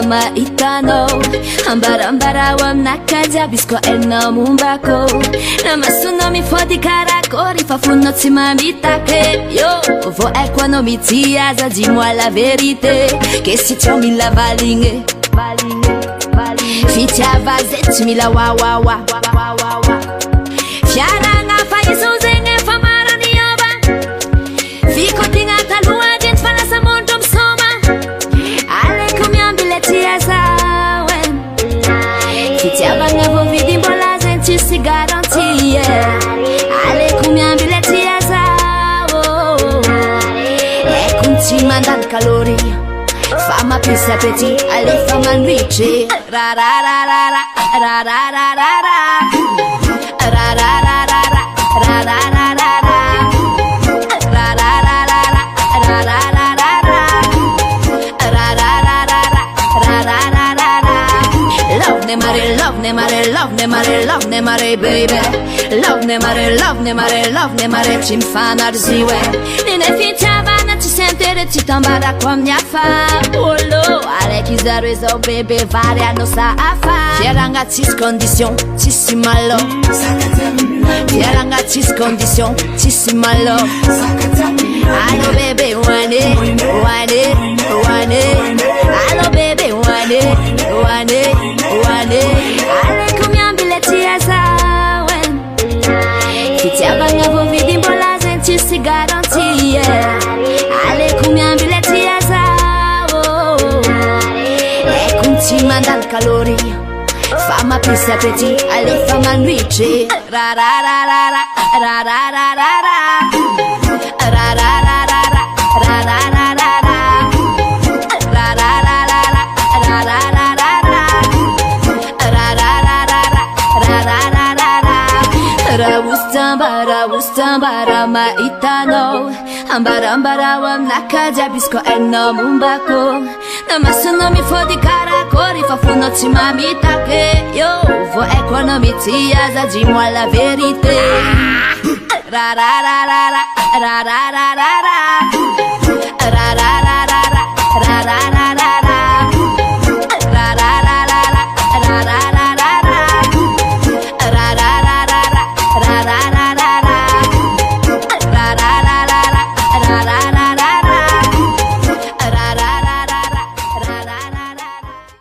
maitano ambarambara wamnakajabisco enomumbako namasono mifody karakory fa fonao tsy mamitake yo vo aiko anao mitiaza dimo la vérité que si tu mila valigny fitiava zay tsy mila wawawa fiaragna fa izy zegny efa marany ova fikotigna taloha deny fanasa mondro misoma aleko miambile tiaza fitiavagna vo vidy mbola zegny tsisy garantie aleko miambile tiaza eko tsy mandany kaloria fa mampisy appétit alefa mandritry love ne mare baby love ne mare tsy mifanarziwe nene fitiavana tsy sentere tsy tambarako amin'ny afa olo araiky zaro izao bebe vary anao sahafa fiaragna tsisy condition tsisy malo fiaragna tsisy condition tsisy malo allo bebe wane allo bebe wane aleko miambile tiaza fitiavagna vo vidy mbola zegny tsisy garantie aleko miambile tiaza eko tsy mandany kaloria fa mampisy appétit alefa mandritry Ustambara maitano ambarambara wamnakajabisco enomumbako namasono mifody karakory fa fonao tsy mamitake yo vo aiko anao mitiaza dimo la vérité